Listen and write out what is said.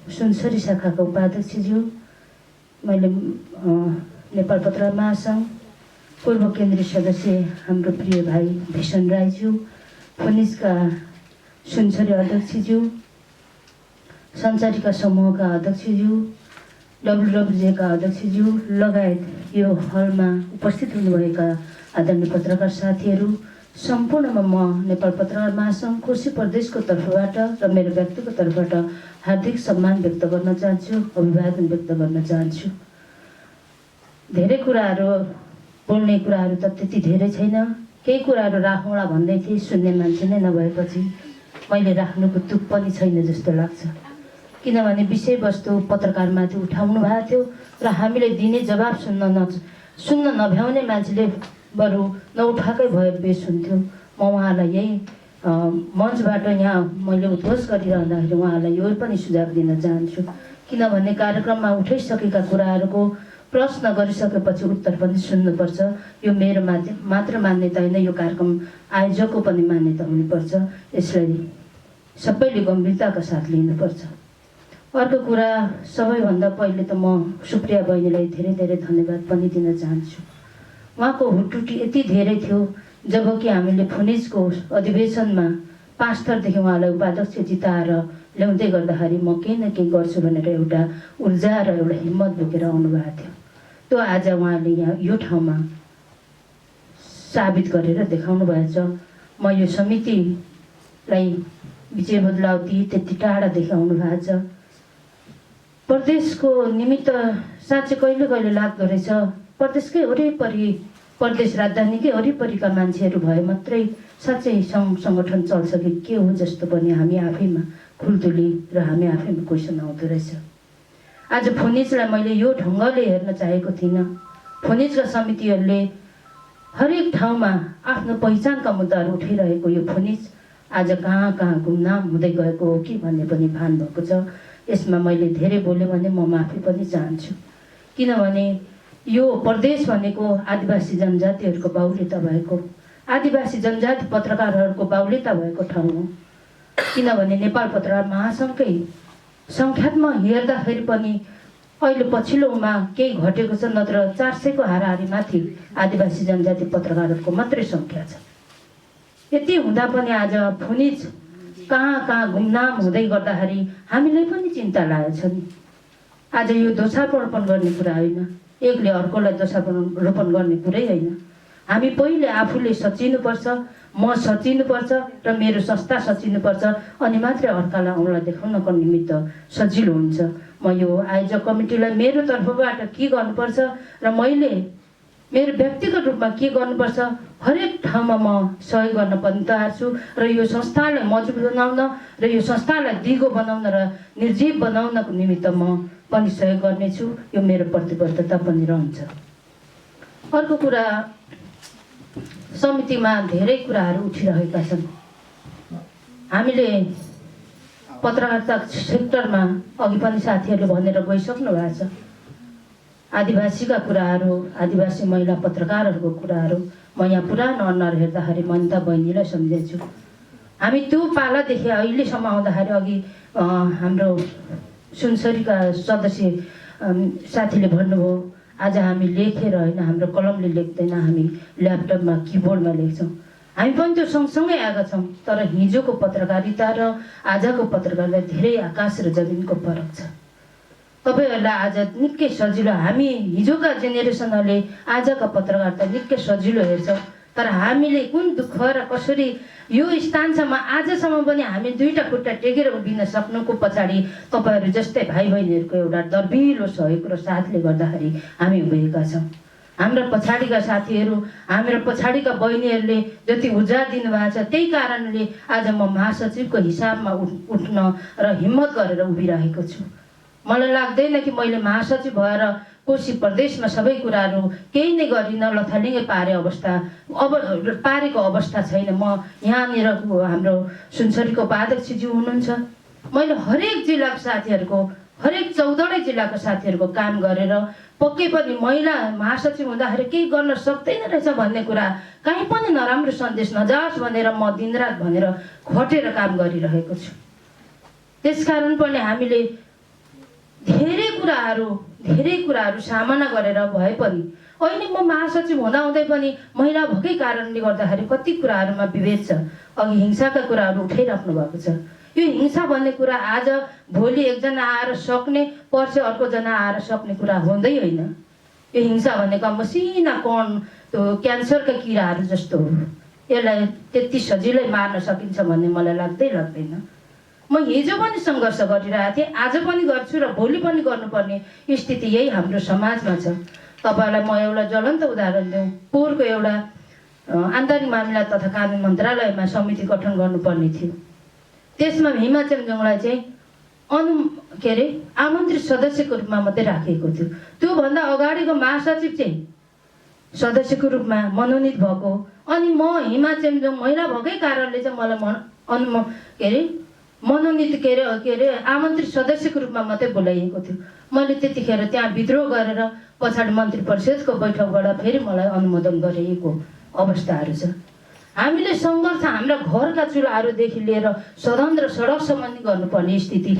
सुनसरी शाखाका उपाध्यक्षज्यू, मैले नेपाल पत्रकार महासङ्घ पूर्व केन्द्रीय सदस्य हाम्रो प्रिय भाइ भीषण राईज्यू, फोनिसका सुनसरी अध्यक्षज्यू, सञ्चारिका समूहका अध्यक्षज्यू, डब्लुडब्लुजेका अध्यक्षज्यू लगायत यो हलमा उपस्थित हुनुभएका आदरणीय पत्रकार साथीहरू, सम्पूर्णमा म नेपाल पत्रकार महासङ्घ कोशी प्रदेशको तर्फबाट र मेरो व्यक्तिको तर्फबाट हार्दिक सम्मान व्यक्त गर्न चाहन्छु, अभिवादन व्यक्त गर्न चाहन्छु। धेरै कुराहरू बोल्ने कुराहरू त त्यति धेरै छैन, केही कुराहरू राखौँला भन्दै थिएँ, सुन्ने मान्छे नै नभएपछि मैले राख्नुको तुक पनि छैन जस्तो लाग्छ। किनभने विषयवस्तु पत्रकारमाथि उठाउनु भएको थियो र हामीले दिने जवाब सुन्न नभ्याउने मान्छेले बरु नउठाएकै भए बेस हुन्थ्यो। म उहाँलाई यही मञ्चबाट यहाँ मैले उद्घोष गरिरहँदाखेरि उहाँलाई यो पनि सुझाव दिन चाहन्छु, किनभने कार्यक्रममा उठाइसकेका कुराहरूको प्रश्न गरिसकेपछि उत्तर पनि सुन्नुपर्छ। यो मेरो मात्र मान्यता होइन, यो कार्यक्रम आयोजकको पनि मान्यता हुनुपर्छ। यसलाई सबैले गम्भीरताका साथ लिनुपर्छ। अर्को कुरा, सबैभन्दा पहिले त म सुप्रिया बहिनीलाई धेरै धेरै धन्यवाद पनि दिन चाहन्छु। उहाँको हुटुटी यति धेरै थियो, जबकि हामीले फोनिजको अधिवेशनमा 5 थरदेखि उहाँलाई उपाध्यक्ष जिताएर ल्याउँदै गर्दाखेरि म केही न केही गर्छु भनेर एउटा ऊर्जा र एउटा हिम्मत बोकेर आउनुभएको थियो। त्यो आज उहाँले यहाँ यो ठाउँमा साबित गरेर देखाउनु भएछ। म यो समितिलाई विजय बदलावती त्यति टाढादेखि आउनु भएको छ। प्रदेशको निमित्त साँच्चै कहिले कहिले लाग्दो रहेछ, प्रदेशकै वरिपरि, प्रदेश राजधानीकै वरिपरिका मान्छेहरू भए मात्रै साँच्चै सङ्घ सङ्गठन चल्छ कि के हो जस्तो पनि हामी आफैमा खुल्दुली र हामी आफैमा क्वेसन आउँदो रहेछ। आज फोनिजलाई मैले यो ढङ्गले हेर्न चाहेको थिइनँ। फोनिजका समितिहरूले हरेक ठाउँमा आफ्नो पहिचानका मुद्दाहरू उठाइरहेको यो फोनिज आज कहाँ कहाँ गुमनाम हुँदै गएको हो कि भन्ने पनि भान भएको छ। यसमा मैले धेरै बोलेँ भने म माफी पनि चाहन्छु, किनभने यो प्रदेश भनेको आदिवासी जनजातिहरूको बाहुल्यता भएको, आदिवासी जनजाति पत्रकारहरूको बाहुल्यता भएको ठाउँ हो। किनभने नेपाल पत्रकार महासङ्घकै सङ्ख्यात्मक हेर्दाखेरि पनि अहिले पछिल्लोमा केही घटेको छ, नत्र 400 को हाराहारीमाथि आदिवासी जनजाति पत्रकारहरूको मात्रै सङ्ख्या छ। यति हुँदा पनि आज फोनिज कहाँ कहाँ गुमनाम हुँदै गर्दाखेरि हामीलाई पनि चिन्ता लागेको छ नि। आज यो दोषारोपण गर्ने कुरा होइन, एकले अर्कोलाई दोषारोपण गर्ने कुरै होइन। हामी पहिले आफूले सचिनुपर्छ, म सचिनुपर्छ र मेरो संस्था सचिनुपर्छ, अनि मात्रै अर्कालाई औँला देखाउनको निमित्त सजिलो हुन्छ। म यो आयोजक कमिटीलाई मेरो तर्फबाट के गर्नुपर्छ र मैले मेरो व्यक्तिगत रूपमा के गर्नुपर्छ, हरेक ठाउँमा म सहयोग गर्न पनि तयार छु र यो संस्थालाई मजबुत बनाउन र यो संस्थालाई दिगो बनाउन र निर्जीव बनाउनको निमित्त म पनि सहयोग गर्नेछु। यो मेरो प्रतिबद्धता पनि रहन्छ। अर्को कुरा, समितिमा धेरै कुराहरू उठिरहेका छन्। हामीले पत्रकारिता सेक्टरमा अघि पनि साथीहरूले भनेर गइसक्नु भएको छ, आदिवासीका कुराहरू, आदिवासी महिला पत्रकारहरूको कुराहरू। म यहाँ पुरानो अनुहार हेर्दाखेरि मनिता बहिनीलाई सम्झिन्छु। हामी त्यो पालादेखि अहिलेसम्म आउँदाखेरि अघि हाम्रो सुनसरीका सदस्य साथीले भन्नुभयो, आज हामी लेखेर होइन, हाम्रो कलमले लेख्दैन, हामी ल्यापटपमा किबोर्डमा लेख्छौँ। हामी पनि त्यो सँगसँगै आएका छौँ, तर हिजोको पत्रकारिता र आजको पत्रकारिता धेरै आकाश र जमिनको फरक छ। तपाईहरुलाई आज निकै सजिलो, हामी हिजोका जेनेरेसनहरूले आजका पत्रकारिता निकै सजिलो हेर्छ, तर हामीले कुन दुःख र कसरी यो स्थानसम्म आजसम्म पनि हामी दुईटा खुट्टा टेकेर उभिन सक्नुको पछाडि तपाईहरु जस्तै भाइ बहिनीहरुको एउटा दर्बिलो सहयोग र साथले गर्दाखेरि हामी उभिएका छौं। हाम्रो पछाडिका साथीहरु, हाम्रो पछाडिका बहिनीहरुले जति ऊर्जा दिनुभएको छ, त्यही कारणले आज म महासचिवको हिसाबमा उठ्न र हिम्मत गरेर उभिरहेको छु। मलाई लाग्दैन कि मैले महासचिव भएर कोशी प्रदेशमा सबै कुराहरू केही नै गरिन लथालिङ्गै पारेको अवस्था छैन। म यहाँनिर हाम्रो सुनसरीको उपाध्यक्षज्यू हुनुहुन्छ, मैले हरेक जिल्लाको साथीहरुको, हरेक 14वटै जिल्लाको साथीहरुको काम गरेर पक्कै पनि महिला महासचिव हुँदाखेरि केही गर्न सक्दैन रहेछ भन्ने कुरा, कहीँ पनि नराम्रो सन्देश नजाओस् भनेर म दिनरात भनेर खटेर काम गरिरहेको छु। त्यसकारण पनि हामीले धेरै कुराहरू सामना गरेर भए पनि अहिले म महासचिव हुँदाहुँदै पनि महिला भएकै कारणले गर्दाखेरि कति कुराहरूमा विभेद छ। अघि हिंसाका कुराहरू उठाइराख्नु भएको छ। यो हिंसा भन्ने कुरा आज भोलि एकजना आएर सक्ने, पर्सि अर्कोजना आएर सक्ने कुरा हुँदै होइन। यो हिंसा भनेको मसिना कण त्यो क्यान्सरका किराहरू जस्तो हो। यसलाई त्यति सजिलै मार्न सकिन्छ भन्ने मलाई लाग्दैन। म हिजो पनि सङ्घर्ष गरिरहेको थिएँ, आज पनि गर्छु र भोलि पनि गर्नुपर्ने स्थिति यही हाम्रो समाजमा छ। तपाईँलाई म एउटा ज्वलन्त उदाहरण दिउँ। पोहोरको एउटा आन्तरिक मामिला तथा कानुन मन्त्रालयमा समिति गठन गर्नुपर्ने थियो। त्यसमा हिमा चेम्जोङलाई चाहिँ आमन्त्रित सदस्यको रूपमा मात्रै राखिएको थियो। त्योभन्दा अगाडिको महासचिव चाहिँ सदस्यको रूपमा मनोनित भएको, अनि म हिमा चेम्जोङ महिला भएकै कारणले चाहिँ मलाई मनोनित आमन्त्रित सदस्यको रूपमा मात्रै बोलाइएको थियो। मैले त्यतिखेर त्यहाँ विद्रोह गरेर पछाडि मन्त्री परिषदको बैठकबाट फेरि मलाई अनुमोदन गरिएको अवस्थाहरू छ। हामीले सङ्घर्ष हाम्रा घरका चुल्हाहरूदेखि लिएर सदन र सडकसम्म गर्नुपर्ने स्थिति